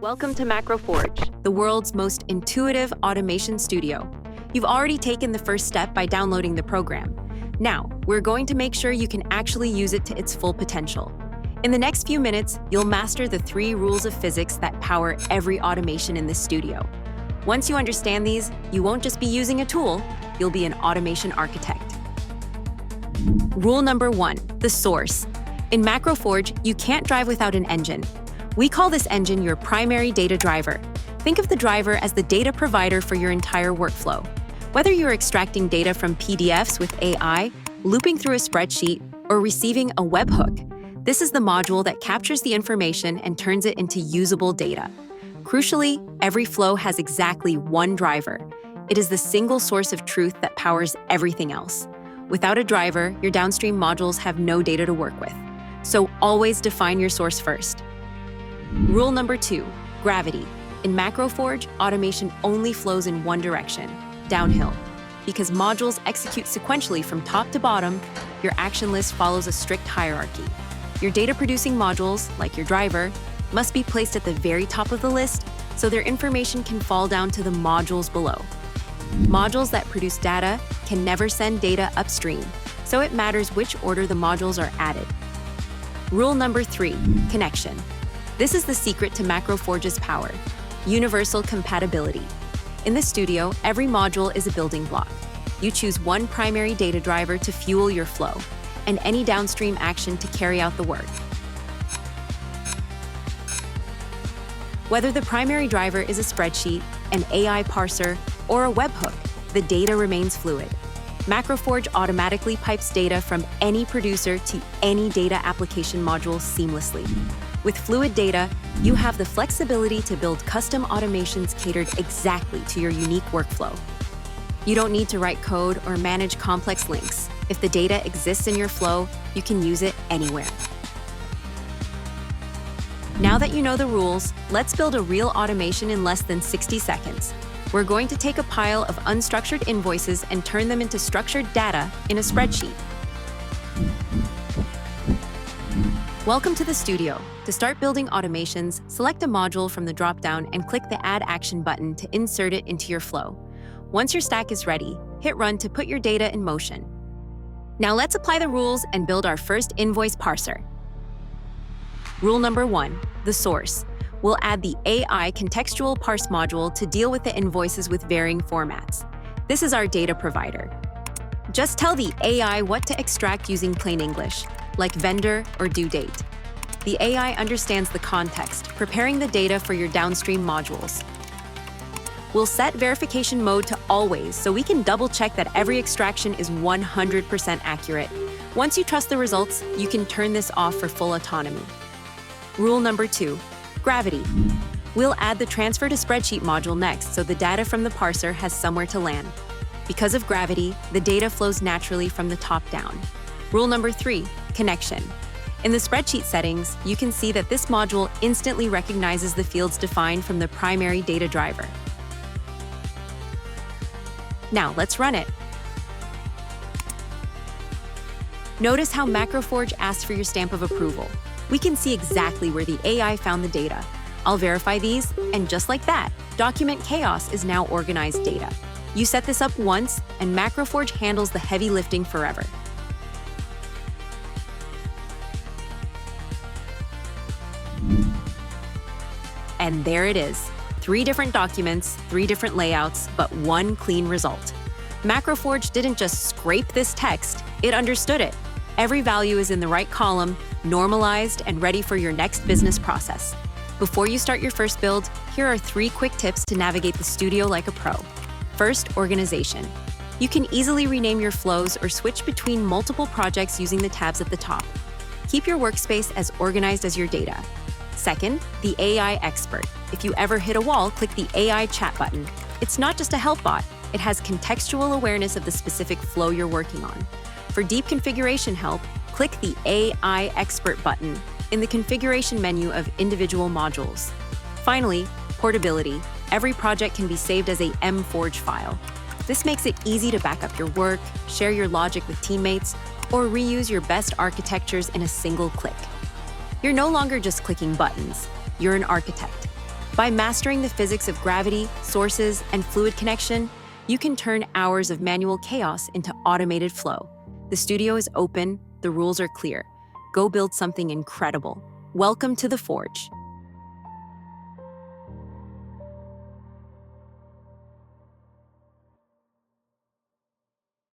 Welcome to MacroForge, the world's most intuitive automation studio. You've already taken the first step by downloading the program. Now, we're going to make sure you can actually use it to its full potential. In the next few minutes, you'll master the 3 rules of physics that power every automation in this studio. Once you understand these, you won't just be using a tool, you'll be an automation architect. Rule number 1, the source. In MacroForge, you can't drive without an engine. We call this engine your primary data driver. Think of the driver as the data provider for your entire workflow. Whether you're extracting data from PDFs with AI, looping through a spreadsheet, or receiving a webhook, this is the module that captures the information and turns it into usable data. Crucially, every flow has exactly one driver. It is the single source of truth that powers everything else. Without a driver, your downstream modules have no data to work with. So always define your source first. Rule number 2, gravity. In MacroForge, automation only flows in one direction, downhill. Because modules execute sequentially from top to bottom, your action list follows a strict hierarchy. Your data-producing modules, like your driver, must be placed at the very top of the list so their information can fall down to the modules below. Modules that produce data can never send data upstream, so it matters which order the modules are added. Rule number 3, connection. This is the secret to MacroForge's power, universal compatibility. In the studio, every module is a building block. You choose one primary data driver to fuel your flow, and any downstream action to carry out the work. Whether the primary driver is a spreadsheet, an AI parser, or a webhook, the data remains fluid. MacroForge automatically pipes data from any producer to any data application module seamlessly. With fluid data, you have the flexibility to build custom automations catered exactly to your unique workflow. You don't need to write code or manage complex links. If the data exists in your flow, you can use it anywhere. Now that you know the rules, let's build a real automation in less than 60 seconds. We're going to take a pile of unstructured invoices and turn them into structured data in a spreadsheet. Welcome to the studio. To start building automations, select a module from the dropdown and click the Add Action button to insert it into your flow. Once your stack is ready, hit Run to put your data in motion. Now let's apply the rules and build our first invoice parser. Rule number 1, the source. We'll add the AI contextual parse module to deal with the invoices with varying formats. This is our data provider. Just tell the AI what to extract using plain English, like vendor or due date. The AI understands the context, preparing the data for your downstream modules. We'll set verification mode to always so we can double-check that every extraction is 100% accurate. Once you trust the results, you can turn this off for full autonomy. Rule number 2, gravity. We'll add the transfer to spreadsheet module next so the data from the parser has somewhere to land. Because of gravity, the data flows naturally from the top down. Rule number 3, connection. In the spreadsheet settings, you can see that this module instantly recognizes the fields defined from the primary data driver. Now let's run it. Notice how MacroForge asks for your stamp of approval. We can see exactly where the AI found the data. I'll verify these, and just like that, document chaos is now organized data. You set this up once, and MacroForge handles the heavy lifting forever. And there it is. 3 different documents, 3 different layouts, but one clean result. MacroForge didn't just scrape this text, it understood it. Every value is in the right column, normalized, and ready for your next business process. Before you start your first build, here are 3 quick tips to navigate the studio like a pro. First, organization. You can easily rename your flows or switch between multiple projects using the tabs at the top. Keep your workspace as organized as your data. Second, the AI expert. If you ever hit a wall, click the AI chat button. It's not just a help bot, it has contextual awareness of the specific flow you're working on. For deep configuration help, click the AI expert button in the configuration menu of individual modules. Finally, portability. Every project can be saved as a MForge file. This makes it easy to back up your work, share your logic with teammates, or reuse your best architectures in a single click. You're no longer just clicking buttons, you're an architect. By mastering the physics of gravity, sources, and fluid connection, you can turn hours of manual chaos into automated flow. The studio is open, the rules are clear. Go build something incredible. Welcome to the Forge.